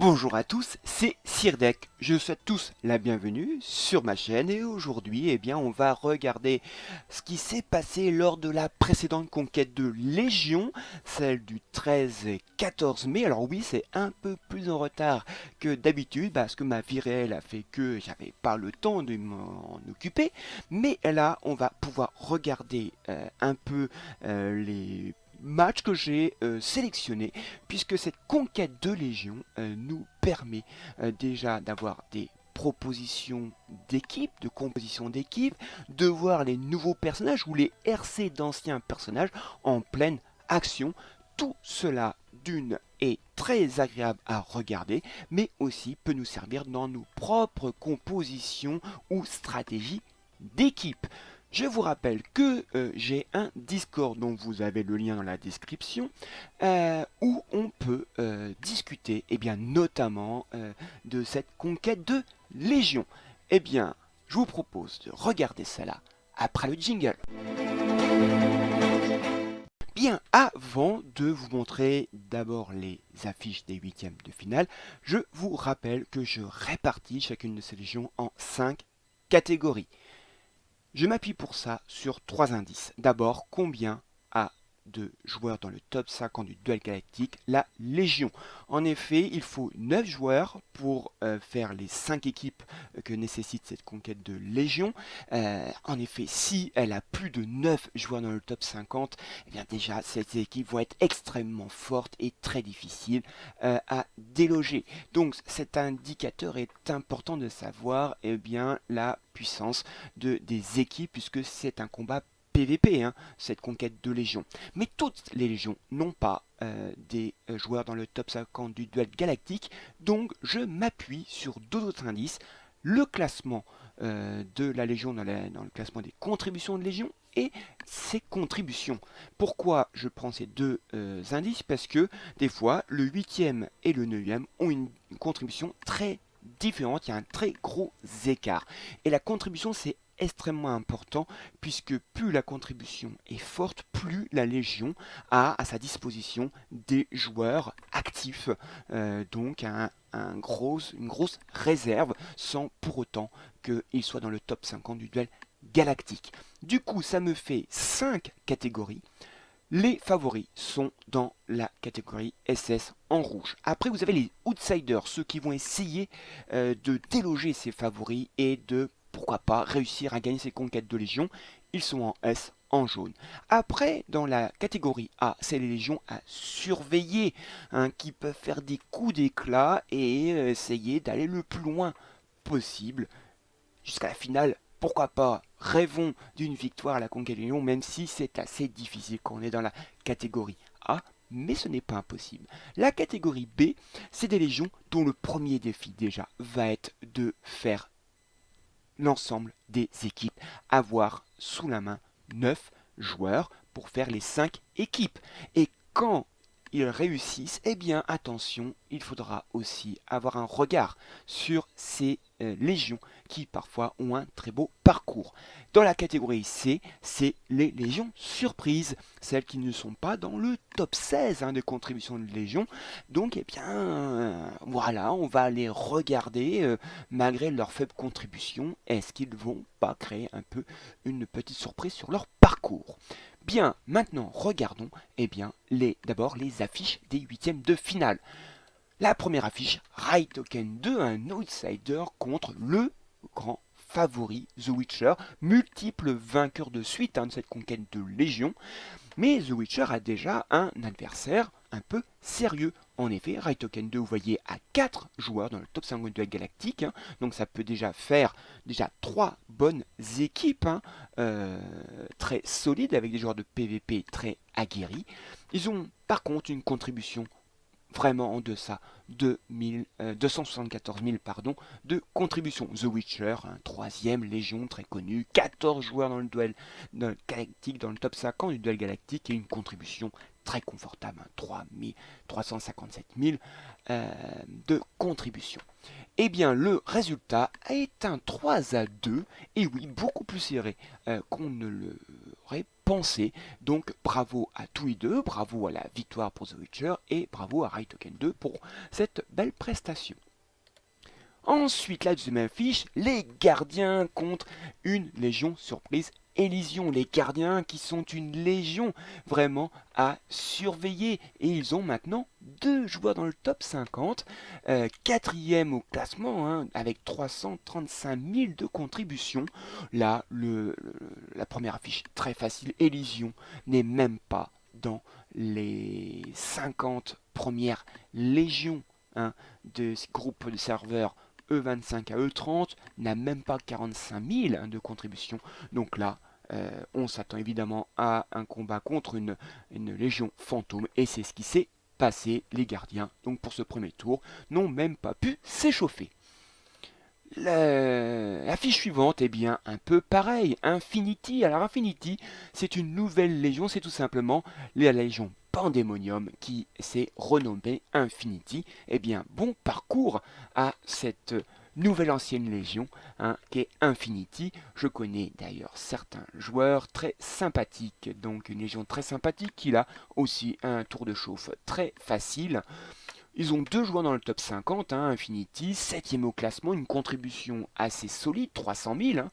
Bonjour à tous, c'est Sirdek. Je vous souhaite tous la bienvenue sur ma chaîne et aujourd'hui, on va regarder ce qui s'est passé lors de la précédente conquête de Légion, celle du 13 et 14 mai. Alors oui, c'est un peu plus en retard que d'habitude parce que ma vie réelle a fait que j'avais pas le temps de m'en occuper, mais là, on va pouvoir regarder un peu les match que j'ai sélectionné puisque cette conquête de Légion nous permet déjà d'avoir des propositions d'équipe, de composition d'équipe, de voir les nouveaux personnages ou les RC d'anciens personnages en pleine action. Tout cela d'une est très agréable à regarder, mais aussi peut nous servir dans nos propres compositions ou stratégies d'équipe. Je vous rappelle que j'ai un Discord dont vous avez le lien dans la description où on peut discuter notamment de cette conquête de Légion. Je vous propose de regarder cela après le jingle. Bien, avant de vous montrer d'abord les affiches des huitièmes de finale, je vous rappelle que je répartis chacune de ces légions en 5 catégories. Je m'appuie pour ça sur 3 indices. D'abord, combien a de joueurs dans le top 50 du duel galactique la Légion. En effet, il faut 9 joueurs pour faire les 5 équipes que nécessite cette conquête de Légion. En effet, si elle a plus de 9 joueurs dans le top 50, déjà ces équipes vont être extrêmement fortes et très difficiles à déloger. Donc cet indicateur est important de savoir la puissance des équipes puisque c'est un combat PVP, cette conquête de Légion. Mais toutes les Légions n'ont pas des joueurs dans le top 50 du duel galactique, donc je m'appuie sur deux autres indices, le classement de la Légion dans le classement des contributions de Légion et ses contributions. Pourquoi je prends ces deux indices? Parce que des fois, le 8e et le 9e ont une contribution très différente, il y a un très gros écart. Et la contribution, c'est extrêmement important puisque plus la contribution est forte, plus la Légion a à sa disposition des joueurs actifs, donc une grosse réserve sans pour autant qu'il soit dans le top 50 du duel galactique. Du coup, ça me fait 5 catégories. Les favoris sont dans la catégorie SS en rouge. Après, vous avez les outsiders, ceux qui vont essayer de déloger ces favoris et de, pourquoi pas, réussir à gagner ces conquêtes de légion. Ils sont en S en jaune. Après, dans la catégorie A, c'est les légions à surveiller, qui peuvent faire des coups d'éclat et essayer d'aller le plus loin possible jusqu'à la finale. Pourquoi pas? Rêvons d'une victoire à la conquête de Lyon, même si c'est assez difficile quand on est dans la catégorie A, mais ce n'est pas impossible. La catégorie B, c'est des légions dont le premier défi déjà va être de faire l'ensemble des équipes, avoir sous la main 9 joueurs pour faire les 5 équipes. Et quand ils réussissent, attention, il faudra aussi avoir un regard sur ces légions qui parfois ont un très beau parcours. Dans la catégorie C, c'est les légions surprises, celles qui ne sont pas dans le top 16 de contribution de légion. Donc, voilà, on va les regarder malgré leur faible contribution. Est-ce qu'ils vont pas créer un peu une petite surprise sur leur parcours? Bien, maintenant regardons d'abord les affiches des huitièmes de finale. La première affiche, Rai Token 2, un outsider contre le grand favori The Witcher, multiple vainqueur de suite de cette conquête de Légion. Mais The Witcher a déjà un adversaire un peu sérieux. En effet, Rai Token 2, vous voyez, a 4 joueurs dans le top 50 duel galactique. Donc ça peut déjà faire 3 bonnes équipes très solides avec des joueurs de PvP très aguerris. Ils ont par contre une contribution vraiment en deçà de 274 000 de contribution. The Witcher, un troisième légion très connu, 14 joueurs dans le duel galactique, dans le top 50 du duel galactique et une contribution très confortable, 357 000 de contribution. Le résultat est un 3 à 2, et oui, beaucoup plus serré qu'on ne le aurait pensé. Donc bravo à tous les deux, bravo à la victoire pour The Witcher et bravo à Raitoken 2 pour cette belle prestation. Ensuite, la deuxième affiche, les gardiens contre une légion surprise Elysion. Les gardiens qui sont une légion vraiment à surveiller. Et ils ont maintenant 2 joueurs dans le top 50, quatrième au classement, hein, avec 335 000 de contributions. Là, la première affiche très facile, Elysion n'est même pas dans les 50 premières légions, hein, de ce groupe de serveurs E25 à E30, n'a même pas 45 000 de contribution. Donc là, on s'attend évidemment à un combat contre une légion fantôme. Et c'est ce qui s'est passé. Les gardiens, donc pour ce premier tour, n'ont même pas pu s'échauffer. La fiche suivante est bien un peu pareil. Infinity. Alors Infinity, c'est une nouvelle légion. C'est tout simplement la légion Pandemonium qui s'est renommée Infinity. Eh bien, bon parcours à cette nouvelle ancienne légion, hein, qui est Infinity. Je connais d'ailleurs certains joueurs très sympathiques. Donc une légion très sympathique qui a aussi un tour de chauffe très facile. Ils ont 2 joueurs dans le top 50, hein, Infinity, 7ème au classement, une contribution assez solide, 300 000, hein,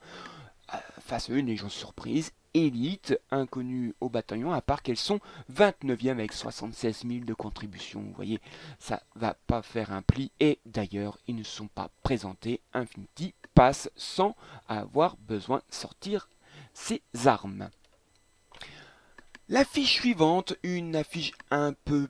face à eux, une légion surprise, élite, inconnue au bataillon, à part qu'elles sont 29e avec 76 000 de contribution. Vous voyez, ça va pas faire un pli, et d'ailleurs, ils ne sont pas présentés. Infinity passe sans avoir besoin de sortir ses armes. L'affiche suivante, une affiche un peu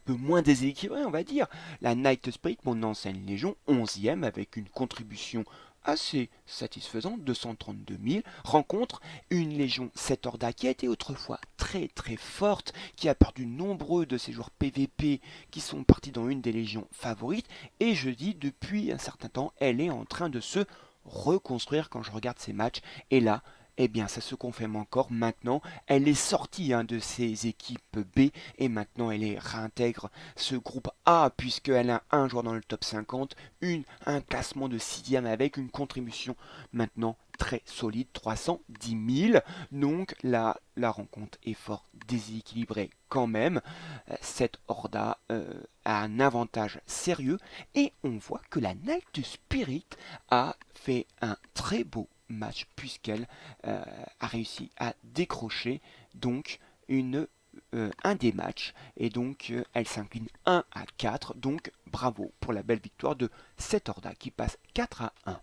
moins déséquilibrée, on va dire. La Night Spirit, mon ancienne légion, 11e, avec une contribution assez satisfaisante, 232 000, rencontre une légion 7 Orda qui a été autrefois très très forte, qui a perdu nombreux de ses joueurs PVP qui sont partis dans une des légions favorites, et je dis depuis un certain temps, elle est en train de se reconstruire quand je regarde ses matchs, et là, eh bien, ça se confirme encore maintenant. Elle est sortie, hein, de ses équipes B et maintenant elle réintègre ce groupe A puisqu'elle a un joueur dans le top 50, un classement de 6ème avec une contribution maintenant très solide, 310 000. Donc là, la rencontre est fort déséquilibrée quand même. Cette Horda a un avantage sérieux et on voit que la Night Spirit a fait un très beau match puisqu'elle a réussi à décrocher donc un des matchs et donc elle s'incline 1 à 4, donc bravo pour la belle victoire de cette Horda qui passe 4 à 1.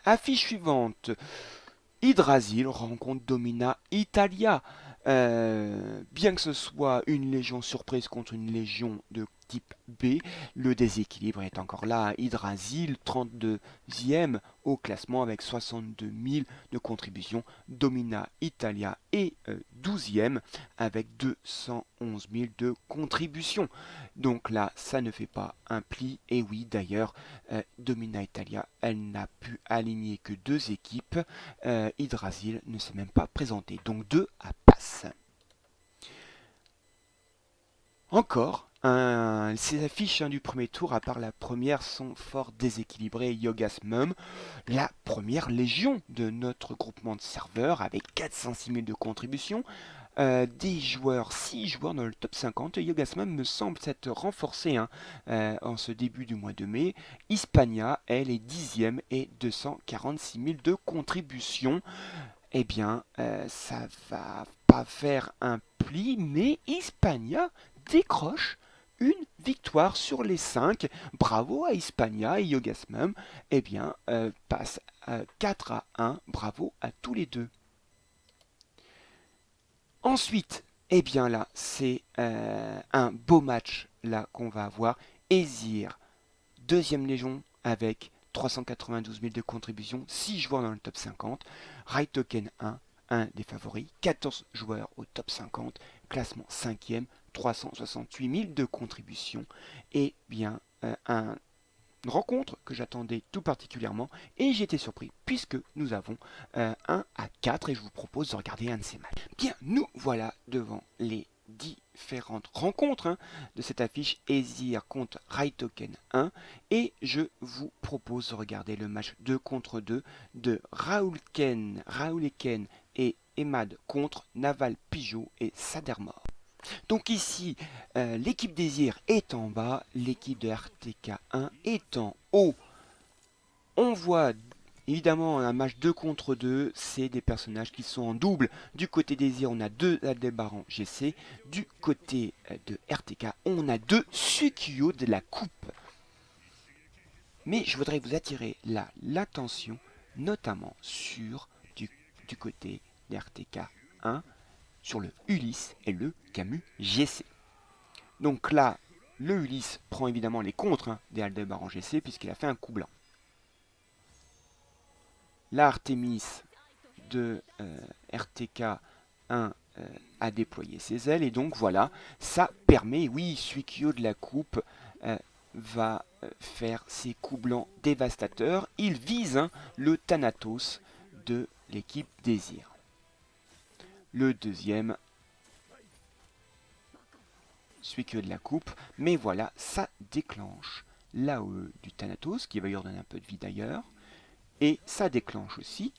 Affiche suivante, Yggdrasil rencontre Domina Italia. Bien que ce soit une légion surprise contre une légion de type B, le déséquilibre est encore là. Yggdrasil, 32e au classement avec 62 000 de contribution. Domina Italia est 12e avec 211 000 de contribution. Donc là, ça ne fait pas un pli. Et oui, d'ailleurs, Domina Italia, elle n'a pu aligner que 2 équipes. Yggdrasil ne s'est même pas présenté. Donc 2 à passe. Encore, ces affiches, hein, du premier tour, à part la première, sont fort déséquilibrées. Yogas Mum, la première légion de notre groupement de serveurs, avec 406 000 de contribution. Des joueurs, 6 joueurs dans le top 50. Yogas Mum me semble s'être renforcé, hein, en ce début du mois de mai. Hispania, elle est 10e et 246 000 de contribution. Eh bien, ça va pas faire un pli, mais Hispania décroche une victoire sur les 5. Bravo à Hispania et Yogasmum. Eh bien, passe à 4 à 1. Bravo à tous les deux. Ensuite, eh bien là, c'est un beau match là qu'on va avoir. Ezir, deuxième légion avec 392 000 de contribution, 6 joueurs dans le top 50. Raitoken 1, un des favoris, 14 joueurs au top 50, classement 5e, 368 000 de contribution. Et bien, une rencontre que j'attendais tout particulièrement et j'ai été surpris puisque nous avons 1 à 4 et je vous propose de regarder un de ces matchs. Bien, nous voilà devant les différentes rencontres de cette affiche Aesir contre Raitoken 1 et je vous propose de regarder le match 2 contre 2 de Raouleken et Emad contre Naval Pigeot et Sadermor. Donc ici, l'équipe Désir est en bas, l'équipe de RTK 1 est en haut. On voit évidemment un match 2 contre 2, c'est des personnages qui sont en double. Du côté Désir, on a 2 Aldebaran GC. Du côté de RTK, on a 2 Sukiyo de la coupe. Mais je voudrais vous attirer là l'attention, notamment sur du côté d'RTK 1, sur le Ulysse et le Camus GC. Donc là, le Ulysse prend évidemment les contres des Aldebaran GC puisqu'il a fait un coup blanc. La Artemis de RTK 1 a déployé ses ailes et donc voilà, ça permet, oui, Suikyo de la coupe va faire ses coups blancs dévastateurs. Il vise le Thanatos de l'équipe Désir. Le deuxième, Suikyo de la coupe, mais voilà, ça déclenche l'AOE du Thanatos, qui va lui redonner un peu de vie d'ailleurs, et ça déclenche aussi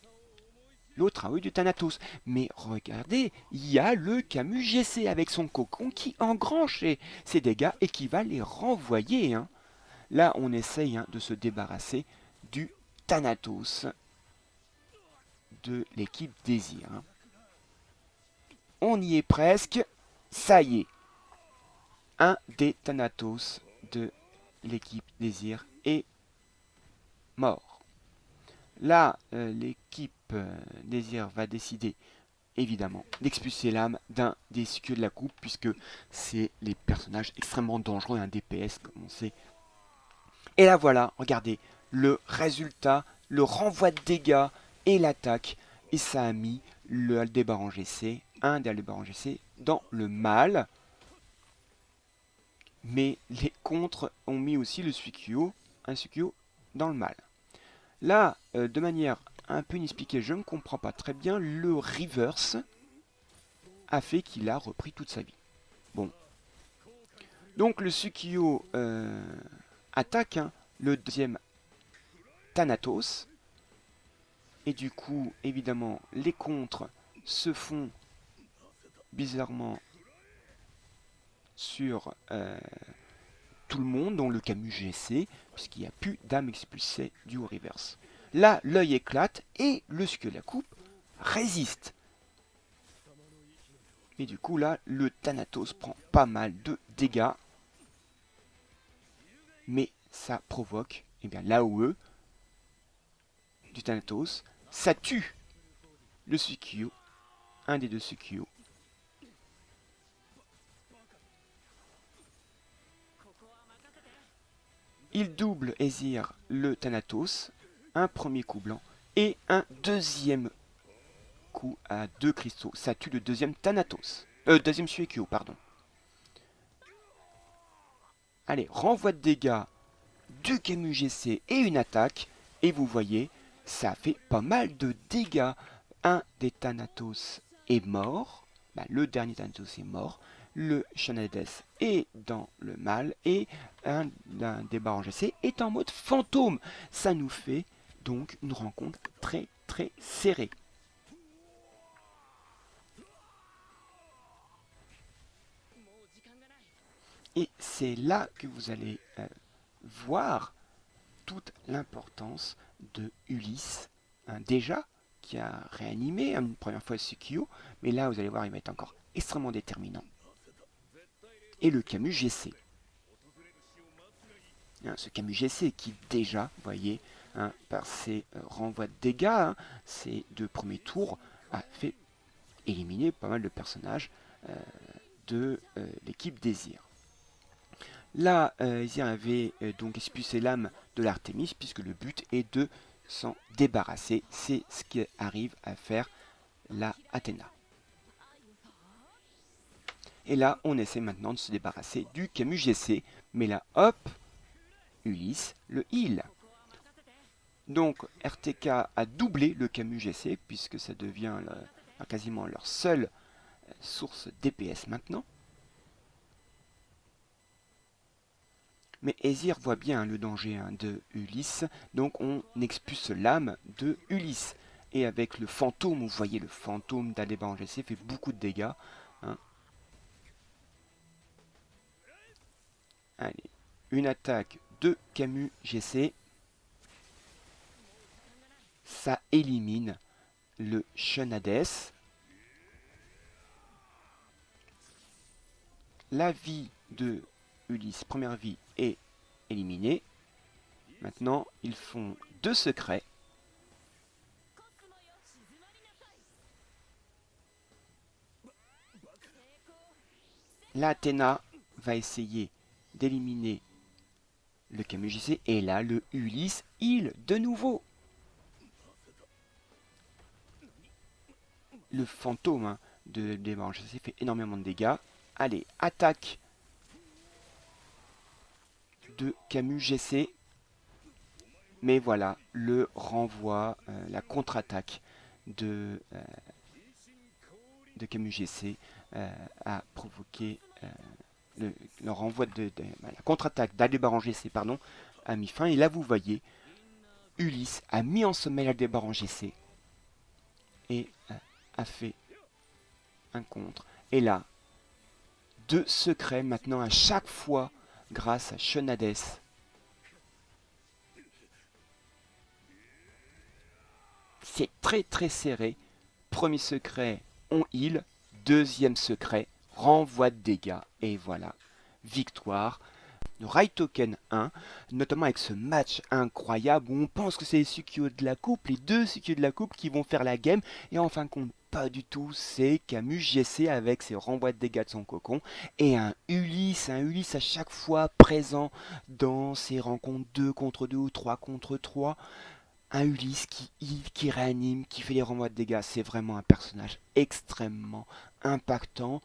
l'autre AOE du Thanatos. Mais regardez, il y a le Camus GC avec son cocon qui engrange ses dégâts et qui va les renvoyer. Là, on essaye de se débarrasser du Thanatos de l'équipe Désir. On y est presque. Ça y est. Un des Thanatos de l'équipe Désir est mort. Là, l'équipe Désir va décider évidemment d'expulser l'âme d'un des Suikyo de la coupe puisque c'est les personnages extrêmement dangereux, un DPS comme on sait. Et là voilà, regardez, le résultat, le renvoi de dégâts et l'attaque. Et ça a mis le Aldebaran GC, un des Aldebaran GC, dans le mal. Mais les contres ont mis aussi le Suikyo, un Suikyo dans le mal. Là, de manière un peu inexpliquée, je ne comprends pas très bien, le reverse a fait qu'il a repris toute sa vie. Bon. Donc le Suikyo attaque le deuxième Thanatos. Et du coup, évidemment, les contres se font bizarrement sur tout le monde, dont le Camus GC, puisqu'il n'y a plus d'âme expulsée du reverse. Là, l'œil éclate et le Suikyo de la coupe résiste. Et du coup, là, le Thanatos prend pas mal de dégâts. Mais ça provoque l'AOE du Thanatos. Ça tue le Suikyo, un des deux Suikyo. Il double Aesir le Thanatos, un premier coup blanc et un deuxième coup à 2 cristaux. Ça tue le deuxième Thanatos. Deuxième Suikyo, pardon. Allez, renvoi de dégâts du Camus GC et une attaque. Et vous voyez, ça fait pas mal de dégâts. Un des Thanatos est mort. Le dernier Thanatos est mort. Le Shonades est dans le mal et un des barres en GC est en mode fantôme. Ça nous fait donc une rencontre très très serrée. Et c'est là que vous allez voir toute l'importance de Ulysse, déjà, qui a réanimé une première fois Suikyo, mais là vous allez voir il va être encore extrêmement déterminant. Et le Camus GC. Ce Camus GC qui déjà, vous voyez, par ses renvois de dégâts, ces 2 premiers tours, a fait éliminer pas mal de personnages de l'équipe Désir. Là, Désir avait donc expulsé l'âme de l'Artémis, puisque le but est de s'en débarrasser. C'est ce qu'arrive à faire la Athéna. Et là, on essaie maintenant de se débarrasser du Camus GC. Mais là, hop, Ulysse le heal. Donc, RTK a doublé le Camus GC, puisque ça devient quasiment leur seule source DPS maintenant. Mais Aesir voit bien le danger de Ulysse, donc on expulse l'âme de Ulysse. Et avec le fantôme, vous voyez le fantôme d'Aldebaran GC fait beaucoup de dégâts. Hein. Allez, une attaque de Camus GC. Ça élimine le Shenades. La vie de Ulysse, première vie, est éliminée. Maintenant, ils font 2 secrets. Là, Athéna va essayer d'éliminer le Camus JC. Et là, le Ulysse heal de nouveau. Le fantôme de Aldebaran GC fait énormément de dégâts. Allez, attaque de Camus GC. Mais voilà, le renvoi, la contre-attaque de Camus GC a provoqué le renvoi la contre-attaque d'Aldebaran GC, pardon, a mis fin. Et là, vous voyez, Ulysse a mis en sommeil Aldebaran GC et a fait un contre. Et là, 2 secrets maintenant à chaque fois grâce à Shenades. C'est très très serré. Premier secret, on heal. Deuxième secret, renvoi de dégâts. Et voilà, victoire de Raitoken 1, notamment avec ce match incroyable où on pense que c'est les Suikyo de la coupe, les 2 Suikyo de la coupe qui vont faire la game. Et en fin de compte, pas du tout, c'est Camus GC avec ses renvois de dégâts de son cocon. Et un Ulysse à chaque fois présent dans ses rencontres 2 contre 2 ou 3 contre 3. Un Ulysse qui heal, qui réanime, qui fait les renvois de dégâts. C'est vraiment un personnage extrêmement impactant.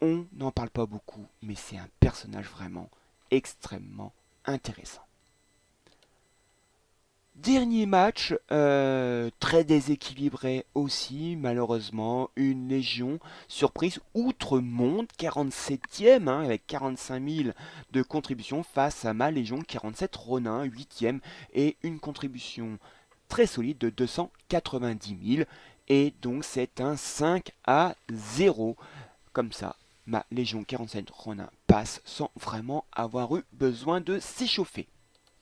On n'en parle pas beaucoup, mais c'est un personnage vraiment extrêmement intéressant. Dernier match, très déséquilibré aussi, malheureusement. Une légion surprise outre-monde, 47e, avec 45 000 de contribution face à ma légion 47 Ronin, 8e, et une contribution très solide de 290 000. Et donc c'est un 5-0. Comme ça, ma légion 47 Ronin passe sans vraiment avoir eu besoin de s'échauffer.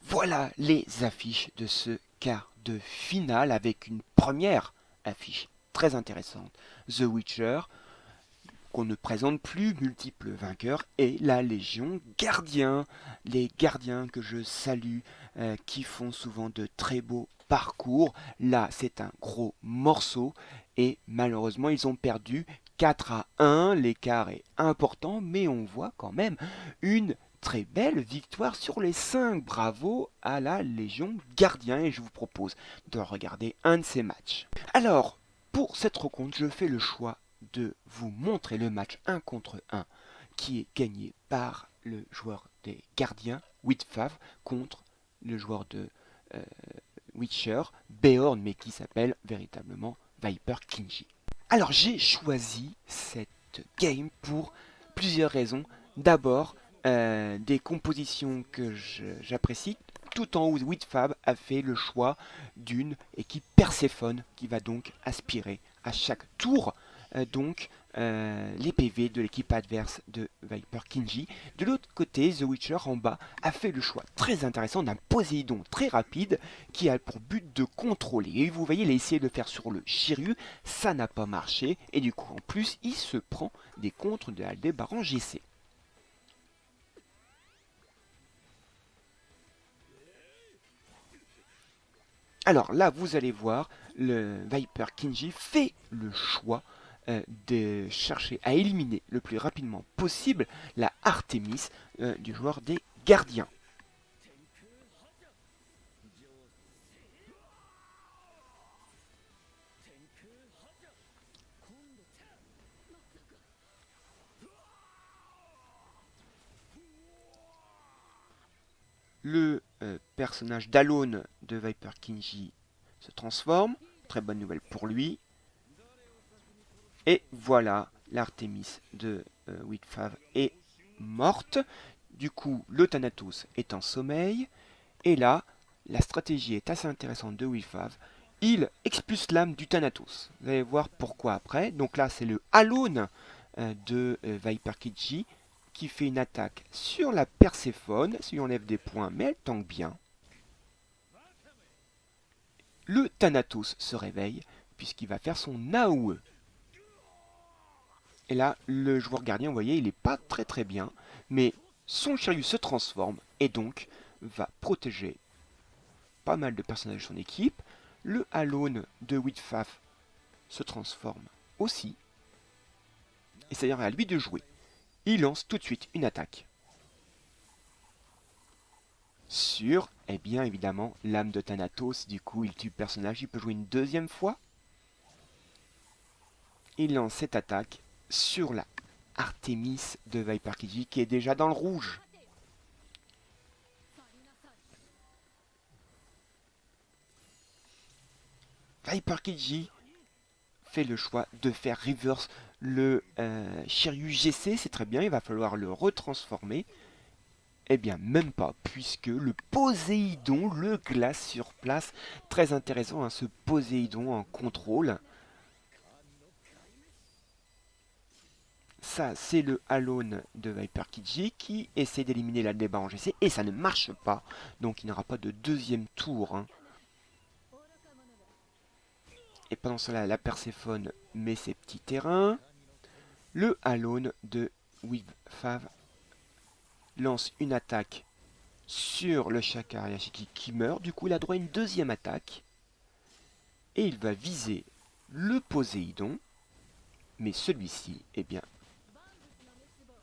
Voilà les affiches de ce quart de finale avec une première affiche très intéressante. The Witcher, qu'on ne présente plus, multiples vainqueurs, et la Légion Gardien. Les gardiens que je salue, qui font souvent de très beaux parcours. Là, c'est un gros morceau, et malheureusement, ils ont perdu 4-1. L'écart est important, mais on voit quand même une très belle victoire sur les 5. Bravo à la Légion Gardien, et je vous propose de regarder un de ces matchs. Alors, pour cette rencontre, je fais le choix de vous montrer le match 1 contre 1 qui est gagné par le joueur des gardiens, Whitfav, contre le joueur de Witcher, Beorn, mais qui s'appelle véritablement Viper Kinji. Alors j'ai choisi cette game pour plusieurs raisons. D'abord, des compositions que j'apprécie, tout en haut, Whitfab a fait le choix d'une équipe Perséphone qui va donc aspirer à chaque tour les PV de l'équipe adverse de Viper Kinji. De l'autre côté, The Witcher en bas a fait le choix très intéressant d'un Poséidon très rapide qui a pour but de contrôler. Et vous voyez, il a essayé de le faire sur le Shiryu, ça n'a pas marché, et du coup en plus il se prend des contres de Aldebaran GC. Alors là, vous allez voir, le Viper Kinji fait le choix de chercher à éliminer le plus rapidement possible la Artemis du joueur des gardiens. Le personnage d'Alone de Viper Kinji se transforme. Très bonne nouvelle pour lui. Et voilà, l'Artemis de Whitfav est morte. Du coup, le Thanatos est en sommeil. Et là, la stratégie est assez intéressante de Wilfav. Il expulse l'âme du Thanatos. Vous allez voir pourquoi après. Donc là, c'est le Alone de Viper Kiji qui fait une attaque sur la Perséphone. Ça lui enlève des points, mais elle tank bien. Le Thanatos se réveille puisqu'il va faire son Naoe. Et là, le joueur gardien, vous voyez, il n'est pas très bien, mais son Shiryu se transforme et donc va protéger pas mal de personnages de son équipe. Le Alone de Whitfaf se transforme aussi. Et c'est-à-dire à lui de jouer. Il lance tout de suite une attaque sur, eh bien évidemment, l'âme de Thanatos. Du coup, il tue le personnage. Il peut jouer une deuxième fois. Il lance cette attaque sur la Artemis de Viper Kiji qui est déjà dans le rouge. Viper Kiji fait le choix de faire reverse le Shiryu GC. C'est très bien, il va falloir le retransformer. Eh bien, même pas, puisque le Poséidon le glace sur place. Très intéressant, hein, ce Poséidon en contrôle. Ça, c'est le Alone de Viper Kiji qui essaie d'éliminer la débat en GC et ça ne marche pas. Donc il n'y aura pas de deuxième tour. Hein. Et pendant cela, la Perséphone met ses petits terrains. Le Alone de Wivfav lance une attaque sur le Shaka Yashiki qui meurt. Du coup, il a droit à une deuxième attaque. Et il va viser le Poséidon. Mais celui-ci, eh bien,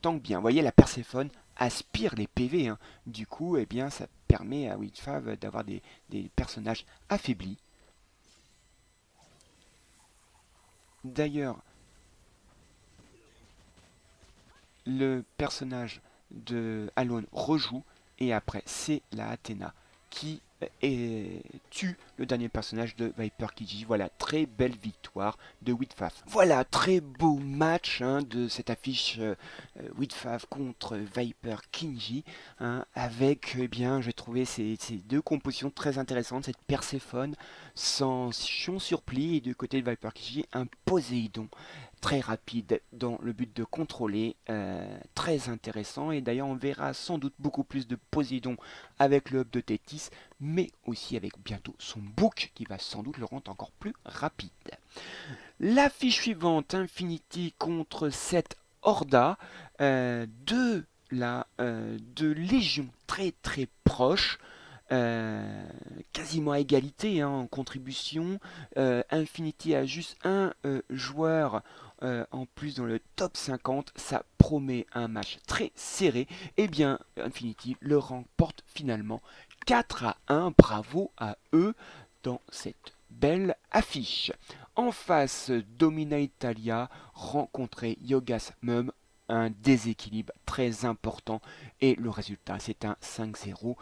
tank bien. Vous voyez, la Perséphone aspire les PV. Hein. Du coup, eh bien, ça permet à Witfav d'avoir des personnages affaiblis. D'ailleurs, le personnage de Alone rejoue et après c'est la Athéna qui tue le dernier personnage de Viper Kiji. Voilà, très belle victoire de Whitfaf. Voilà, très beau match hein, de cette affiche Whitfaf contre Viper Kiji, hein, avec, eh bien, j'ai trouvé ces deux compositions très intéressantes, cette Perséphone sans chion sur pli et du côté de Viper Kiji, un Poséidon très rapide dans le but de contrôler, très intéressant et d'ailleurs on verra sans doute beaucoup plus de Poséidon avec le hub de Tétis mais aussi avec bientôt son book qui va sans doute le rendre encore plus rapide. L'affiche suivante, Infinity contre cette Horda de Légion très proche. Quasiment à égalité hein, en contribution. Infinity a juste un joueur en plus dans le top 50. Ça promet un match très serré. Et bien, Infinity le remporte finalement 4-1. Bravo à eux dans cette belle affiche. En face, Domina Italia rencontrait Yogas Mum, un déséquilibre très important et le résultat c'est un 5-0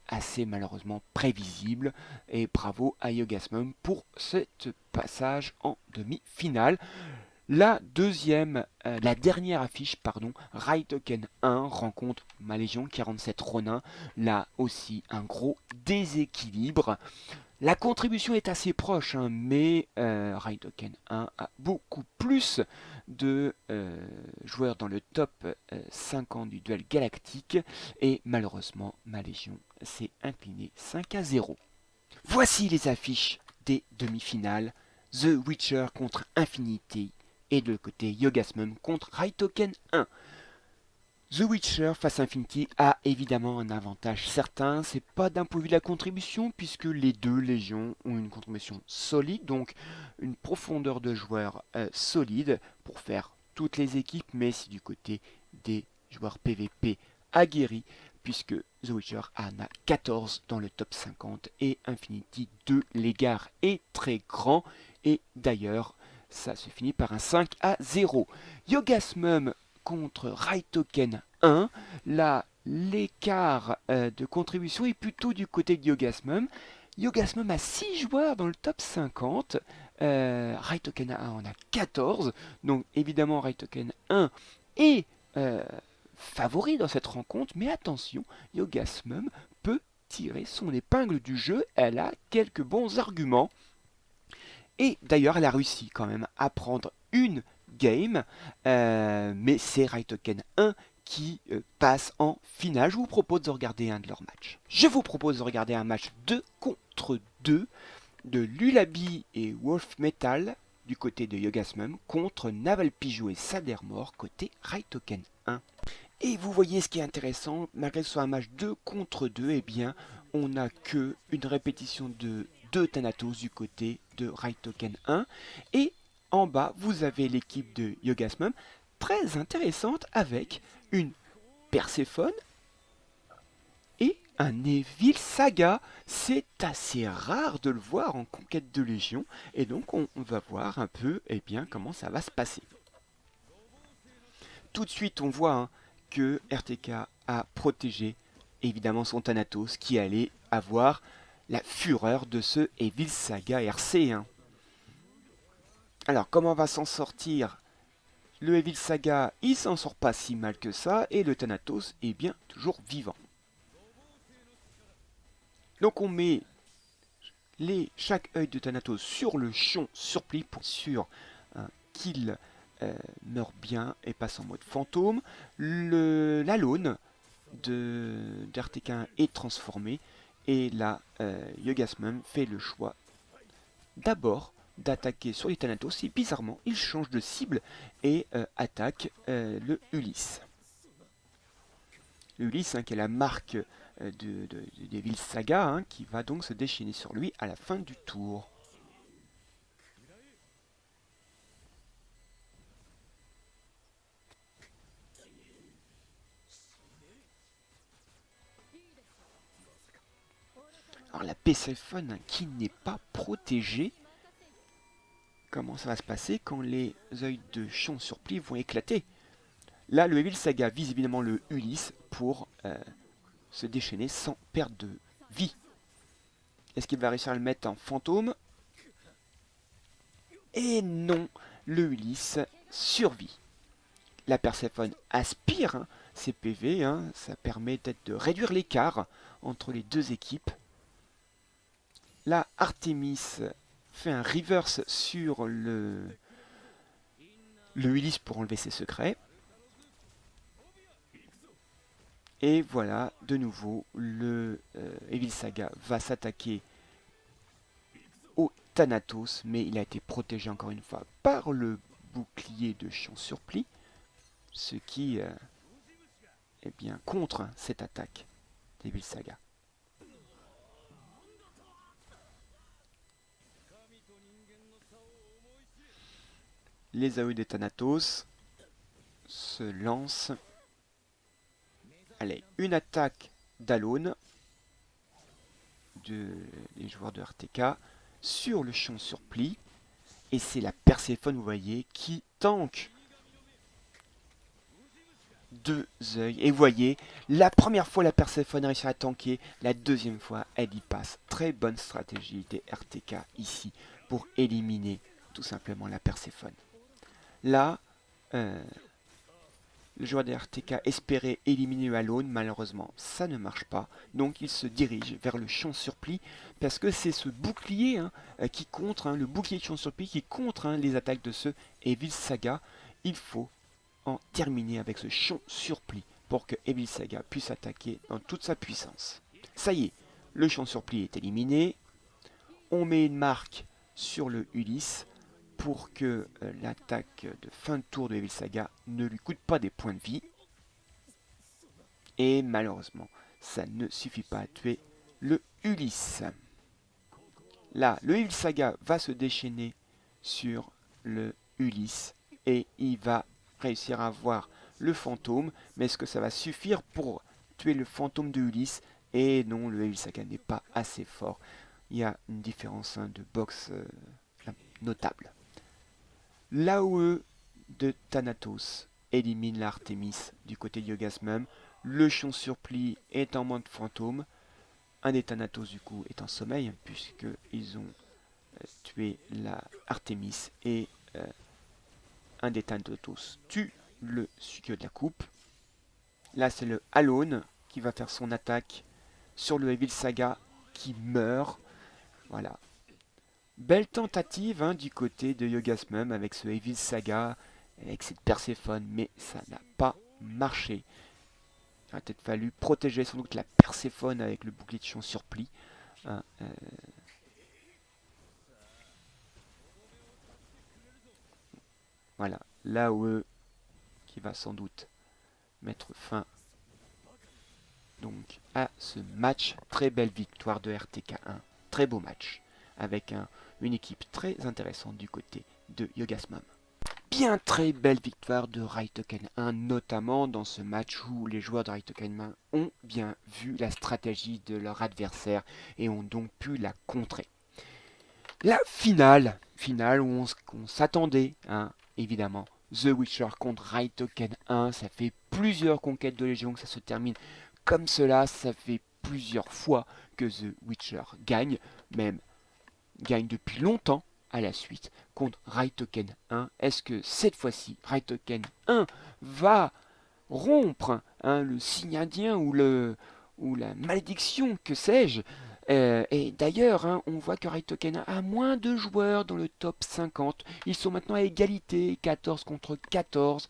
assez malheureusement prévisible et bravo à Yogasmum pour ce passage en demi-finale. La dernière affiche, pardon, Raitoken 1 rencontre ma Légion 47 Ronin. Là aussi un gros déséquilibre. La contribution est assez proche, hein, mais Raitoken 1 a beaucoup plus de joueurs dans le top 50 du duel galactique et malheureusement ma Légion s'est inclinée 5-0. Voici les affiches des demi-finales. The Witcher contre Infinity et de l'autre côté Yogasmum contre Raitoken 1. The Witcher face à Infinity a évidemment un avantage certain, c'est pas d'un point de vue de la contribution, puisque les deux légions ont une contribution solide, donc une profondeur de joueurs solide pour faire toutes les équipes, mais c'est du côté des joueurs PVP aguerris, puisque The Witcher en a 14 dans le top 50 et Infinity 2, l'écart est très grand, et d'ailleurs ça se finit par un 5-0. Yogasmum contre Raitoken 1. Là, l'écart de contribution est plutôt du côté de Yogasmum. Yogasmum a 6 joueurs dans le top 50. Raitoken 1 en a 14. Donc évidemment, Raitoken 1 est favori dans cette rencontre, mais attention, Yogasmum peut tirer son épingle du jeu, elle a quelques bons arguments. Et d'ailleurs, elle a réussi quand même à prendre une game, mais c'est Raitoken 1 qui passe en finale. Je vous propose de regarder un de leurs matchs. Je vous propose de regarder un match 2 contre 2 de Lullaby et Wolf Metal du côté de Yogasmum contre Naval Pijou et Sadermore côté Raitoken 1. Et vous voyez ce qui est intéressant, malgré que ce soit un match 2 contre 2, eh bien, on n'a que une répétition de 2 Thanatos du côté de Raitoken 1. Et en bas, vous avez l'équipe de Yogasmum, très intéressante, avec une Perséphone et un Evil Saga. C'est assez rare de le voir en conquête de Légion, et donc on va voir un peu eh bien, comment ça va se passer. Tout de suite, on voit que RTK a protégé évidemment son Thanatos qui allait avoir la fureur de ce Evil Saga RC. Alors, comment va s'en sortir le Evil Saga? Il s'en sort pas si mal que ça, et le Thanatos est bien toujours vivant. Donc on met chaque œil de Thanatos sur le chion surplis pour sûr qu'il meurt bien et passe en mode fantôme. La lone d'RTK1 est transformée, et là Yogasmum fait le choix d'abord d'attaquer sur les Thanatos, et bizarrement il change de cible et attaque le Ulysse. Le Ulysse qui est la marque de Devil Saga, qui va donc se déchaîner sur lui à la fin du tour. Alors la Perséphone qui n'est pas protégée, comment ça va se passer quand les œils de Chion surplis vont éclater? Là, le Evil Saga vise évidemment le Ulysse pour se déchaîner sans perdre de vie. Est-ce qu'il va réussir à le mettre en fantôme? Et non, le Ulysse survit. La Perséphone aspire ses PV, ça permet peut-être de réduire l'écart entre les deux équipes. Là, Artemis fait un reverse sur le Ulysse pour enlever ses secrets. Et voilà, de nouveau, le Evil Saga va s'attaquer au Thanatos, mais il a été protégé encore une fois par le bouclier de Chion surplis, ce qui est bien contre cette attaque d'Evil Saga. Les AOE des Thanatos se lancent. Allez, une attaque d'Alone des joueurs de RTK sur le Chion surplis. Et c'est la Perséphone, vous voyez, qui tank 2 œils. Et vous voyez, la première fois la Perséphone a réussi à tanker, la deuxième fois elle y passe. Très bonne stratégie des RTK ici pour éliminer tout simplement la Perséphone. Là, le joueur des RTK espérait éliminer Alone, malheureusement ça ne marche pas, donc il se dirige vers le Chion surplis, parce que c'est ce bouclier qui contre, le bouclier de Chion surplis qui contre les attaques de ce Evil Saga. Il faut en terminer avec ce Chion surplis pour que Evil Saga puisse attaquer dans toute sa puissance. Ça y est, le Chion surplis est éliminé, on met une marque sur le Ulysse, pour que l'attaque de fin de tour de Evil Saga ne lui coûte pas des points de vie. Et malheureusement, ça ne suffit pas à tuer le Ulysse. Là, le Evil Saga va se déchaîner sur le Ulysse et il va réussir à avoir le fantôme. Mais est-ce que ça va suffire pour tuer le fantôme de Ulysse? Et non, le Evil Saga n'est pas assez fort. Il y a une différence de boxe notable. L'AOE de Thanatos élimine l'Artemis du côté de Yogasmum. Le Chion surplis est en mode fantôme. Un des Thanatos du coup est en sommeil, puisqu'ils ont tué la Artemis, et un des Thanatos tue le Suikyo de la coupe. Là, c'est le Alone qui va faire son attaque sur le Evil Saga qui meurt. Voilà. Belle tentative hein, du côté de Yogasmum avec ce Evil Saga, avec cette Perséphone, mais ça n'a pas marché. Il aurait peut-être fallu protéger sans doute la Perséphone avec le bouclier de champ surplis. Hein, voilà, l'AOE qui va sans doute mettre fin donc à ce match. Très belle victoire de RTK 1, très beau match, avec une équipe très intéressante du côté de Yogasmum. Bien très belle victoire de Raitoken 1, notamment dans ce match où les joueurs de Raitoken 1 ont bien vu la stratégie de leur adversaire et ont donc pu la contrer. La finale où on s'attendait, hein, évidemment, The Witcher contre Raitoken 1, ça fait plusieurs conquêtes de Légion que ça se termine comme cela, ça fait plusieurs fois que The Witcher gagne, même gagne depuis longtemps à la suite contre Raitoken 1. Est-ce que cette fois-ci, Raitoken 1 va rompre hein, le signe indien ou la malédiction, que sais-je et d'ailleurs, hein, on voit que Raitoken a moins de joueurs dans le top 50. Ils sont maintenant à égalité, 14 contre 14.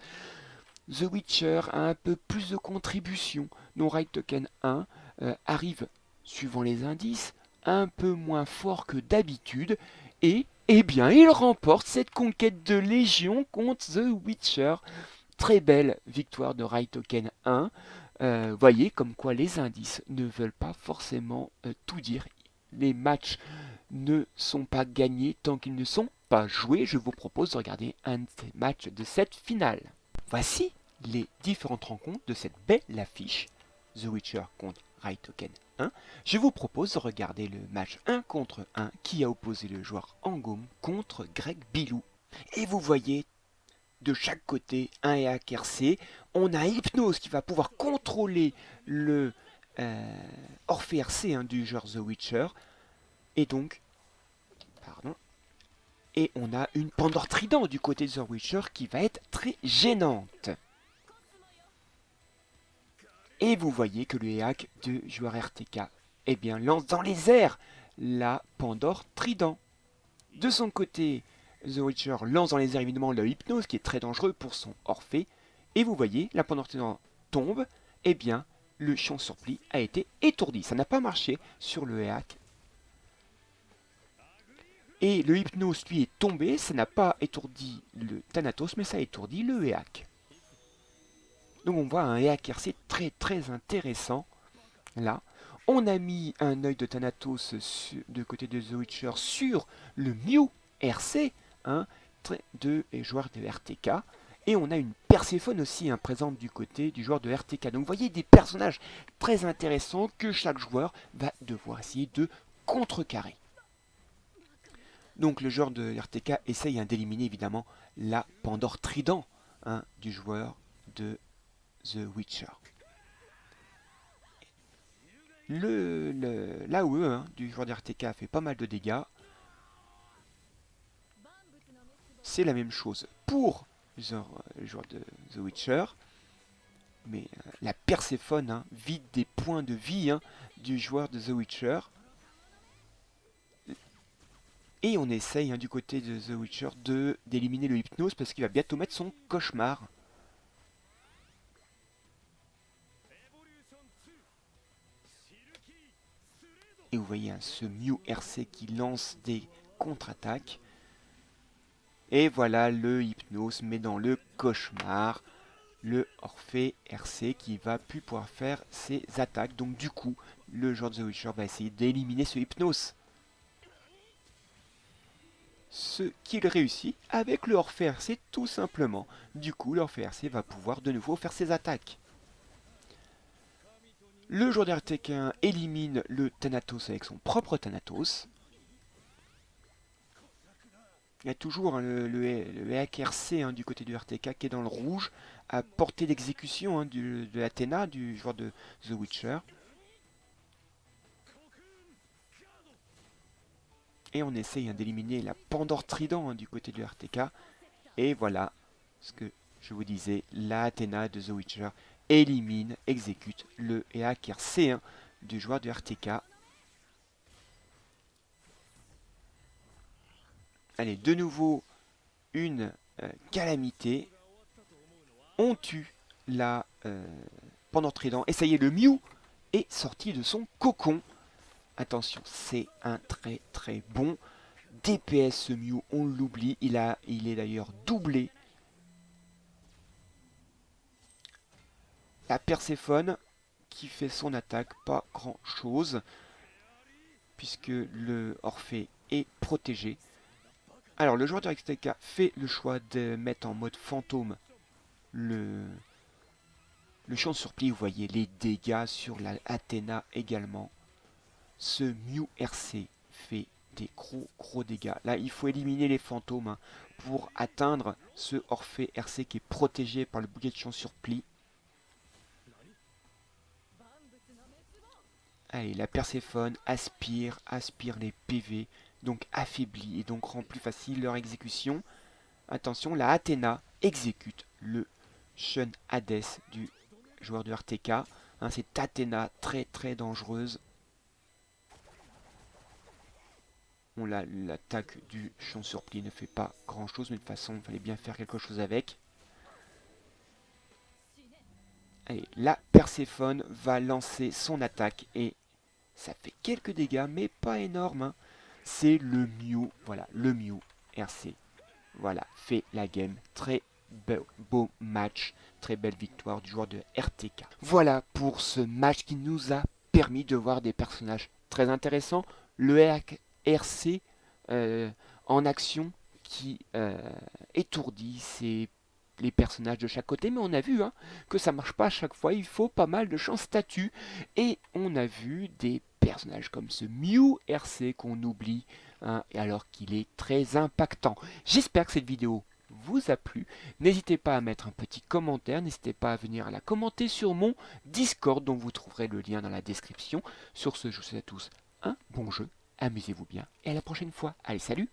The Witcher a un peu plus de contributions, dont Raitoken 1 arrive, suivant les indices, un peu moins fort que d'habitude, et eh bien il remporte cette conquête de Légion contre The Witcher. Très belle victoire de Raitoken 1. Voyez comme quoi les indices ne veulent pas forcément tout dire. Les matchs ne sont pas gagnés tant qu'ils ne sont pas joués. Je vous propose de regarder un des matchs de cette finale. Voici les différentes rencontres de cette belle affiche The Witcher contre Raitoken 1. Je vous propose de regarder le match 1 contre 1 qui a opposé le joueur Angom contre Greg Bilou. Et vous voyez de chaque côté un EAC RC. On a Hypnose qui va pouvoir contrôler le Orphée RC hein, du joueur The Witcher. Et donc, pardon, et on a une Pandore Trident du côté de The Witcher qui va être très gênante. Et vous voyez que le EAC de joueur RTK eh bien, lance dans les airs la Pandore Trident. De son côté, The Witcher lance dans les airs évidemment le Hypnose qui est très dangereux pour son Orphée. Et vous voyez, la Pandore Trident tombe, et bien le champ surplis a été étourdi. Ça n'a pas marché sur le EAC. Et le Hypnose lui est tombé, ça n'a pas étourdi le Thanatos, mais ça a étourdi le EAC. Donc on voit un EAC RC très très intéressant là. On a mis un œil de Thanatos de côté de The Witcher sur le Mew RC hein, de joueur de RTK. Et on a une Perséphone aussi hein, présente du côté du joueur de RTK. Donc vous voyez des personnages très intéressants que chaque joueur va devoir essayer de contrecarrer. Donc le joueur de RTK essaye hein, d'éliminer évidemment la Pandore Trident hein, du joueur de The Witcher. L'AOE hein, du joueur d'RTK a fait pas mal de dégâts. C'est la même chose pour le joueur de The Witcher. Mais la Perséphone hein, vide des points de vie hein, du joueur de The Witcher. Et on essaye hein, du côté de The Witcher d'éliminer le Hypnose parce qu'il va bientôt mettre son cauchemar. Et vous voyez hein, ce Mew RC qui lance des contre-attaques. Et voilà le Hypnose met dans le cauchemar le Orphée RC qui va plus pouvoir faire ses attaques. Donc du coup, le joueur de The Witcher va essayer d'éliminer ce Hypnose. Ce qu'il réussit avec le Orphée RC tout simplement. Du coup, le Orphée RC va pouvoir de nouveau faire ses attaques. Le joueur d'RTK élimine le Thanatos avec son propre Thanatos. Il y a toujours hein, le hack RC hein, du côté du RTK qui est dans le rouge, à portée d'exécution hein, de Athéna, du joueur de The Witcher. Et on essaye hein, d'éliminer la Pandore Trident hein, du côté du RTK. Et voilà ce que je vous disais, la Athéna de The Witcher élimine, exécute le hacker C1 du joueur de RTK. Allez, de nouveau une calamité. On tue la pendant Trident. Et ça y est, le Mew est sorti de son cocon. Attention, c'est un très très bon DPS ce Mew, on l'oublie. Il est d'ailleurs doublé. La Perséphone qui fait son attaque, pas grand chose, puisque le Orphée est protégé. Alors le joueur de RTK fait le choix de mettre en mode fantôme le champ de surplis. Vous voyez les dégâts sur la Athéna également. Ce Mew RC fait des gros dégâts. Là, il faut éliminer les fantômes hein, pour atteindre ce Orphée RC qui est protégé par le bouquet de champ de surplis. Allez, la Perséphone aspire les PV, donc affaiblit et donc rend plus facile leur exécution. Attention, la Athéna exécute le Shun Hades du joueur de RTK. Hein, c'est Athéna très très dangereuse. Bon, l'attaque du champ surplis ne fait pas grand chose, mais de toute façon, il fallait bien faire quelque chose avec. Allez, la Perséphone va lancer son attaque et ça fait quelques dégâts, mais pas énormes. Hein. C'est le Mew, voilà, le Mew RC. Voilà, fait la game. Très beau match, très belle victoire du joueur de RTK. Voilà pour ce match qui nous a permis de voir des personnages très intéressants. Le RC en action qui étourdit les personnages de chaque côté, mais on a vu hein, que ça marche pas à chaque fois, il faut pas mal de champs statut, et on a vu des personnages comme ce Mew RC qu'on oublie, hein, alors qu'il est très impactant. J'espère que cette vidéo vous a plu, n'hésitez pas à mettre un petit commentaire, n'hésitez pas à venir la commenter sur mon Discord dont vous trouverez le lien dans la description. Sur ce, je vous souhaite à tous un bon jeu, amusez-vous bien et à la prochaine fois. Allez, salut!